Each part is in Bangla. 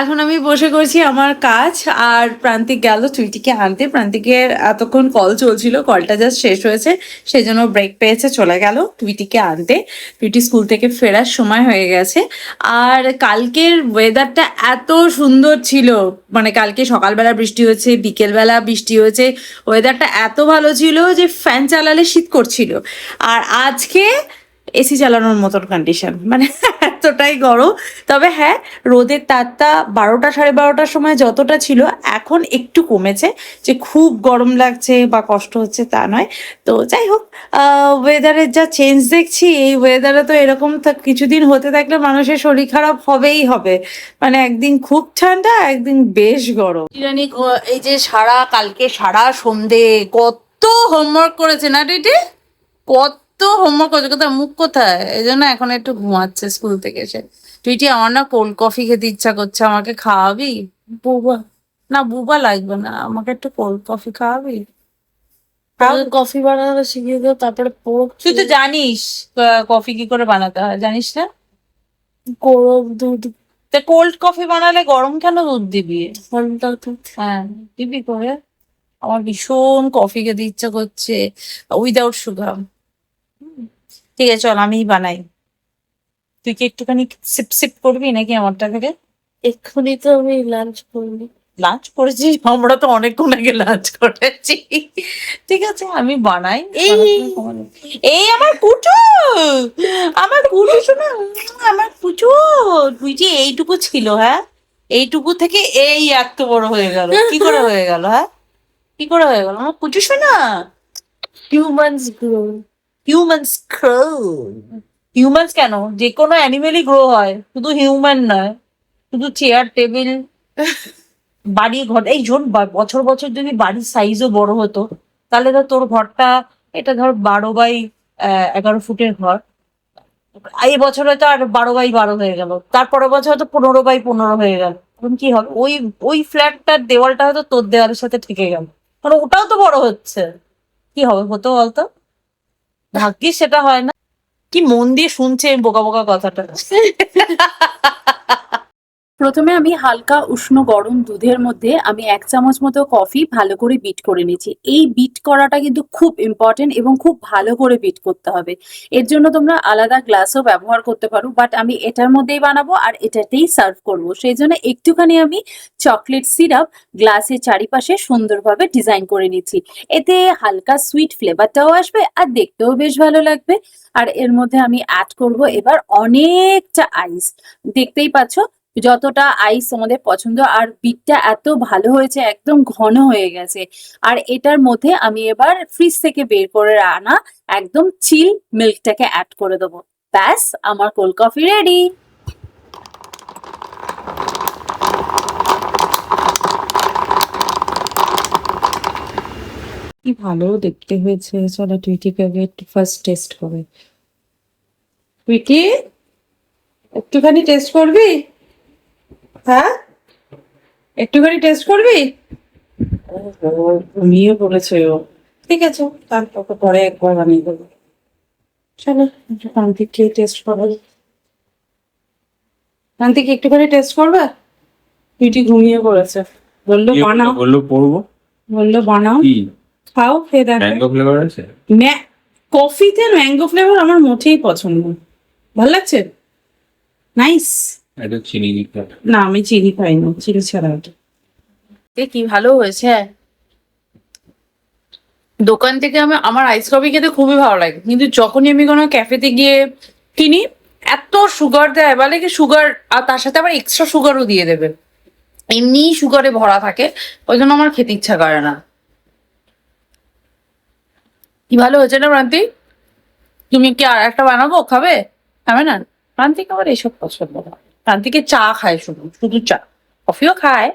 এখন আমি বসে করছি আমার কাজ, আর প্রান্তিক গেল টুইটিকে আনতে। প্রান্তিকের এতক্ষণ কল চলছিল, কলটা জাস্ট শেষ হয়েছে, সেই জন্য ব্রেক পেয়েছে, চলে গেল টুইটিকে আনতে। টুইটি স্কুল থেকে ফেরার সময় হয়ে গেছে। আর কালকের ওয়েদারটা এত সুন্দর ছিল, মানে কালকে সকালবেলা বৃষ্টি হয়েছে, বিকেলবেলা বৃষ্টি হয়েছে, ওয়েদারটা এত ভালো ছিল যে ফ্যান চালালে শীত করছিল। আর আজকে এসি চালানোর মতন কন্ডিশন, মানে এতটাই গরম। তবে হ্যাঁ, রোদের তাপটা 12টা 12:30টার সময় যতটা ছিল এখন একটু কমেছে, যে খুব গরম লাগছে বা কষ্ট হচ্ছে তা নয়। তো যাই হোক, ওয়েদারের যা চেঞ্জ দেখছি, এই ওয়েদারে তো এরকম কিছুদিন হতে থাকলে মানুষের শরীর খারাপ হবেই হবে। মানে একদিন খুব ঠান্ডা, একদিন বেশ গরম। জানি এই যে কালকে সারা সন্ধে কত হোমওয়ার্ক করেছে না দিদি, কত হোমওয়ার্ক করেছে, কোথায় মুখ কোথায়, এই জন্য এখন একটু ঘুমাচ্ছে স্কুল থেকে এসে। টুইটি, আমার না কোল্ড কফি খেতে ইচ্ছা করছে, আমাকে খাওয়াবি? বুবা না, বুবা লাগবে না, আমাকে একটু কোল্ড কফি খাওয়াবি? কফি বানানো শিখিয়ে দাও, তারপরে তুই তো জানিস কফি কি করে বানাতে হয়, জানিস না? গরম দুধ, তা কোল্ড কফি বানালে গরম কেন দুধ দিবি? ঠান্ডা দুধ। হ্যাঁ, দিবি করে। আমার ভীষণ কফি খেতে ইচ্ছা করছে উইদাউট সুগার। ঠিক আছে, চল আমিই বানাই। তুই কি একটুখানি সিপ সিপ করবি নাকি আমারটা থেকে? এক্ষুনি তো আমি লাঞ্চ করিনি। লাঞ্চ করেছিস? আমরা তো অনেকক্ষণ আগে লাঞ্চ করেছি। ঠিক আছে, আমি বানাই। এই আমার কুচু, আমার কুচু শোনা, আমার কুচু। তুই যে এইটুকু ছিল, হ্যাঁ, এইটুকু থেকে এই এত বড় হয়ে গেল, কি করে হয়ে গেল? হ্যাঁ, কি করে হয়ে গেল আমার কুচু শোনা? Humans grow. Humans grow? Humans কেন, যে কোনো অ্যানিমেলই গ্রো হয়, শুধু হিউম্যান নয়। শুধু চেয়ার টেবিল বাড়ি ঘর, এই জোন বছর বছর যদি বাড়ির সাইজও বড় হতো, তাহলে তো তোর ঘরটা, এটা ধর 12 বাই 11 ফুটের ঘর, এই বছর হয়তো আর 12 বাই 12 হয়ে গেল, তারপরের বছর হয়তো 15 বাই 15 হয়ে গেল। এখন কি হবে? ওই ওই ফ্ল্যাটটার দেওয়ালটা হয়তো তোর দেওয়ালের সাথে ঠেকে গেল, কারণ ওটাও তো বড় হচ্ছে। কি হবে হতো বলতো? ভাগ্যিস সেটা হয় না। কি মন দিয়ে শুনছে বোকা বোকা কথাটা। প্রথমে আমি হালকা উষ্ণ গরম দুধের মধ্যে আমি 1 চামচ মতো কফি ভালো করে বিট করে নিচ্ছি। এই বিট করাটা কিন্তু খুব ইম্পর্টেন্ট এবং খুব ভালো করে বিট করতে হবে। এর জন্য তোমরা আলাদা গ্লাসও ব্যবহার করতে পারো, বাট আমি এটার মধ্যেই বানাবো আর এটাতেই সার্ভ করব, সেই জন্য একটুখানি আমি চকলেট সিরাপ গ্লাসের চারিপাশে সুন্দরভাবে ডিজাইন করে নিচ্ছি। এতে হালকা সুইট ফ্লেভারটাও আসবে আর দেখতেও বেশ ভালো লাগবে। আর এর মধ্যে আমি অ্যাড করব এবার অনেকটা আইস। দেখতেই পাচ্ছ যতটা আইস তোমাদের পছন্দ, আর বিটটা এত ভালো হয়েছে, একদম ঘন হয়ে গেছে। আর এটার মধ্যে আমি এবার ফ্রিজ থেকে বের করে আনা একদম চিল মিল্কটাকে অ্যাড করে দেবো। ব্যাস, আমার কোল্ড কফি রেডি। কি ভালো দেখতে হয়েছে। চলো টুইটিকে আগে একটু ফার্স্ট টেস্ট করে। টুইটি, একটুখানি টেস্ট করবি? হ্যাঁ, একটুখানি টেস্ট করবি? ঘুমিয়ে পড়েছে ও। ঠিক আছে, তারপর পরে একবার বানিয়ে দেবো। চলো প্রান্তিককে টেস্ট করো। প্রান্তিক একটুখানি টেস্ট করবে? টুইটি ঘুমিয়ে পড়েছে, বললো বানাও, বললো বানাও, খাও, খেয়ে দেখো। ম্যাঙ্গো ফ্লেভার আছে? কফিতে ম্যাঙ্গো ফ্লেভার আমার মোটেই পছন্দ। ভালো লাগছে? নাইস। এটা চিনি দিতে। না, আমি চিনি খাই না, চিনি ছাড়া। ওটা কি ভালো হয়েছে। দোকান থেকে আমার আইস কফি খেতে খুবই ভালো লাগে, কিন্তু যখনই আমি কোনো ক্যাফেতে গিয়ে কিনি, এত সুগার দেয়, বলে কি সুগার, আর তার সাথে আবার এক্সট্রা সুগারও দিয়ে দেবে, এমনি সুগারে ভরা থাকে, ওই জন্য আমার খেতে ইচ্ছা করে না। কি ভালো হয়েছে না প্রান্তিক? তুমি কি আর একটা বানাবো, খাবে? খাবে না? প্রান্তিক আবার এসব পছন্দ না, প্রান্তিকে চা খায়, শুধু শুধু চা, কফিও খায়।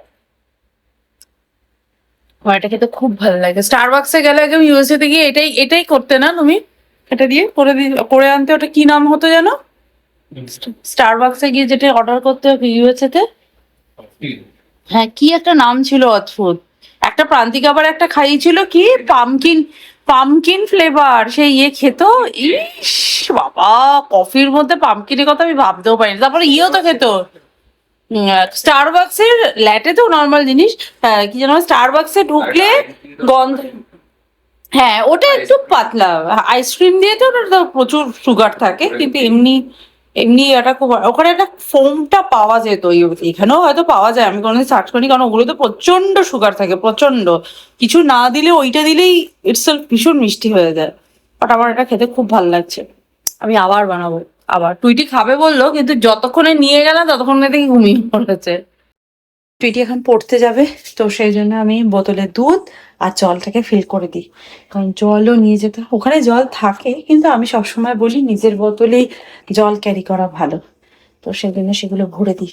আমার এটা খেতে খুব ভালো লাগে। স্টারবাক্সে গেলে একদম ইউএসএ তে গিয়ে এটাই এটাই করতে না তুমি? এটা দিয়ে করে আনতে, ওটা কি নাম হতো যেন? স্টারবাক্সে গিয়ে যেটা অর্ডার করতে হবে ইউএসএ তে, হ্যাঁ কি একটা নাম ছিল অদ্ভুত। একটা প্রান্তিক আবার একটা খাইয়েছিল কি, পামকিন পামকিন ফ্লেভার, সেই খেত। ইস বাবা, কফির মধ্যে পামকিনের কথা আমি ভাবতেও পারিনি। তারপরে তো খেত, স্টারবাক্সের ল্যাটে তো নর্মাল জিনিস, কি যেন স্টারবাক্সে ঢুকলে গন্ধ, হ্যাঁ ওটা একটু পাতলা, আইসক্রিম দিয়ে তো ওটা তো প্রচুর সুগার থাকে, কিন্তু এমনি এমনি এটা খুব, ওখানে একটা ফোমটা পাওয়া যেত, এখানেও হয়তো পাওয়া যায়, আমি কোনোদিন সার্চ করিনি, কারণ ওগুলো তো প্রচন্ড সুগার থাকে, প্রচন্ড, কিছু না দিলে ওইটা দিলেই ইটসেলফ ভীষণ মিষ্টি হয়ে যায়। বাট আমার এটা খেতে খুব ভালো লাগছে, আমি আবার বানাবো। আবার টুইটি খাবে বললো, কিন্তু যতক্ষণে নিয়ে গেলাম ততক্ষণে দেখি ঘুমিয়ে পড়েছে। টুইটি এখন পড়তে যাবে, তো সেই জন্য আমি বোতলে দুধ আর জলটাকে ফিল করে দিই, কারণ জলও নিয়ে যেতে হয়। ওখানে জল থাকে, কিন্তু আমি সবসময় বলি নিজের বোতলেই জল ক্যারি করা ভালো, তো সেই জন্য সেগুলো ভরে দিই।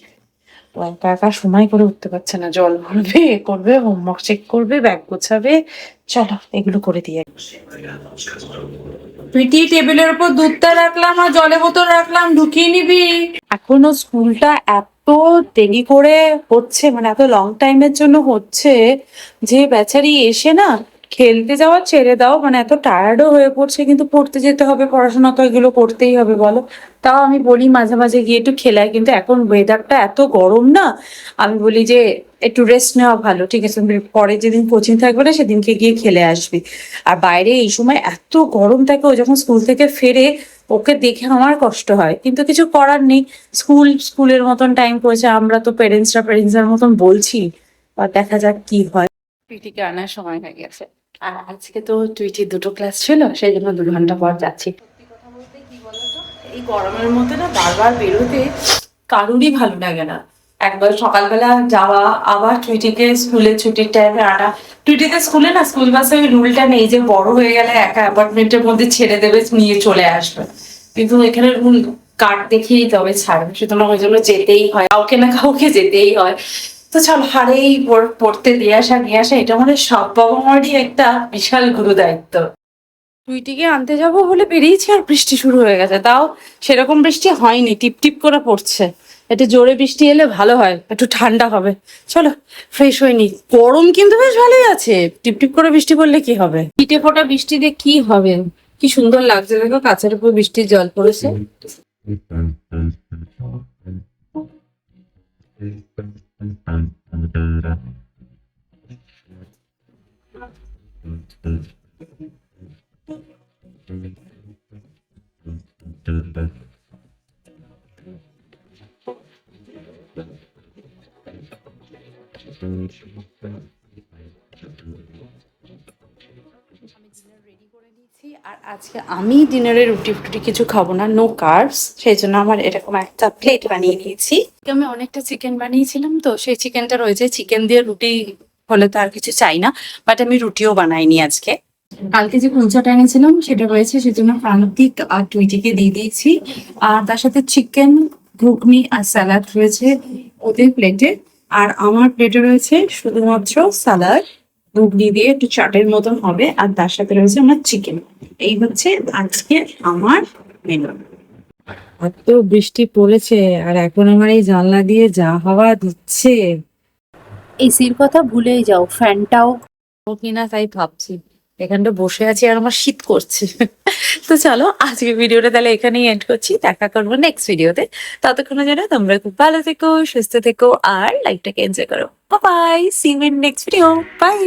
ও একা একা সময় করে উঠতে পারছে না, জল ভরবে, এ করবে, হোমওয়ার্ক চেক করবে, ব্যাগ গোছাবে, চলো এগুলো করে দিই। টুইটি টেবিলের উপর দুধটা রাখলাম আর জলে বোতল রাখলাম, ঢুকিয়ে নিবি। এখনো স্কুলটা এত দেরি করে হচ্ছে, মানে এত লং টাইমের জন্য হচ্ছে, যে বেচারি এসে না খেলতে যাওয়া ছেড়ে দাও, মানে এত টায়ার্ডও হয়ে পড়ছে, কিন্তু পড়তে যেতে হবে, পড়াশোনা তো এগুলো করতেই হবে বলো। তাও আমি বলি মাঝে মাঝে গিয়ে একটু খেলাই, কিন্তু এখন ওয়েদারটা এত গরম না, আমি বলি যে একটু রেস্ট নেওয়া ভালো, ঠিক আছে, পরে যেদিন কোচিং থাকবে না সেদিনকে গিয়ে খেলে আসবি। আর বাইরে এই সময় এত গরম থাকে, ও যখন স্কুল থেকে ফেরে ওকে দেখে আমার কষ্ট হয়, কিন্তু কিছু করার নেই, স্কুলের মতন টাইম করেছে, আমরা তো প্যারেন্টসের মতন বলছি, আর দেখা যাক কি হয়। টুইটিকে আনার সময় হয়ে গেছে, আর আজকে তো টুইটির দুটো ক্লাস ছিল, সেই জন্য 2 ঘন্টা পর যাচ্ছি। কথা বলতে কি বলতো, এই গরমের মধ্যে না বারবার বেরোতে কারুরই ভালো লাগে না। একবার সকালবেলা যাওয়া, আবার টুইটিকে স্কুলে ছুটির টাইমে আনা। টুইটিতে স্কুলে না স্কুল বাসে ওই রুলটা নেই যে বড় হয়ে গেলে একা অ্যাপার্টমেন্টের মধ্যে ছেড়ে দেবে, নিয়ে চলে আসবে, কিন্তু এখানে রুল কার্ড দেখিয়েই তবে ছাড়বে, সুতরাং ওই জন্য যেতেই হয়, কাউকে না কাউকে যেতেই হয়। তো চল হারেই পড়তে দিয়ে আসা নিয়ে আসা, এটা মানে সব বাবা মারই একটা বিশাল গুরু দায়িত্ব। টুইটিকে আনতে যাবো বলে বেরিয়েছি, আর বৃষ্টি শুরু হয়ে গেছে, তাও সেরকম বৃষ্টি হয়নি, টিপ টিপ করে পড়ছে। একটু জোরে বৃষ্টি এলে ভালো হয়, একটু ঠান্ডা হবে। চলো ফ্রেশ হয়ে নি, গরম কিন্তু বেশ ভালোই আছে, টিপ টিপ করে বৃষ্টি পড়লে কি হবে, ছিটে ফোটা বৃষ্টি দিয়ে কি হবে, কি সুন্দর লাগছে দেখো, কাছের উপর বৃষ্টির জল পড়েছে। আর আজকে আমি ডিনারে রুটি ফুটি কিছু খাবো না, নো কার্বস, সেই জন্য আমার এরকম একটা প্লেট বানিয়ে নিয়েছি। আমি অনেকটা চিকেন বানিয়েছিলাম, তো সেই চিকেনটা রয়েছে, চিকেন দিয়ে রুটি হলে তো আর কিছু চাই না, বাট আমি রুটিও বানাইনি আজকে। কালকে যে কুলচাটা এনেছিলাম সেটা রয়েছে, সেজন্য প্রান্তিক আর টুইটিকে দিয়ে দিয়েছি, আর তার সাথে চিকেন, ঘুগনি আর স্যালাড রয়েছে ওদের প্লেটে, আর আমার প্লেটে রয়েছে শুধুমাত্র স্যালাড, ঘুগনি দিয়ে একটু চাটের মতন হবে, আর তার সাথে রয়েছে আমার চিকেন। এই হচ্ছে আজকে আমার মেনু। এত বৃষ্টি পড়েছে, আর এখন আমার এই জানলা দিয়ে যা হাওয়া দিচ্ছে, এসির কথা ভুলেই যাও, ফ্যানটাও কিনা তাই ভাবছি, এখানটা বসে আছি আর আমার শীত করছে। তো চলো আজকে ভিডিওটা তাহলে এখানেই এন্ড করছি, দেখা করবো নেক্সট ভিডিওতে। ততক্ষণের জন্য তোমরা খুব ভালো থেকো, সুস্থ থেকো, আর লাইফটাকে এনজয় করো। Bye bye, see you in next video, by.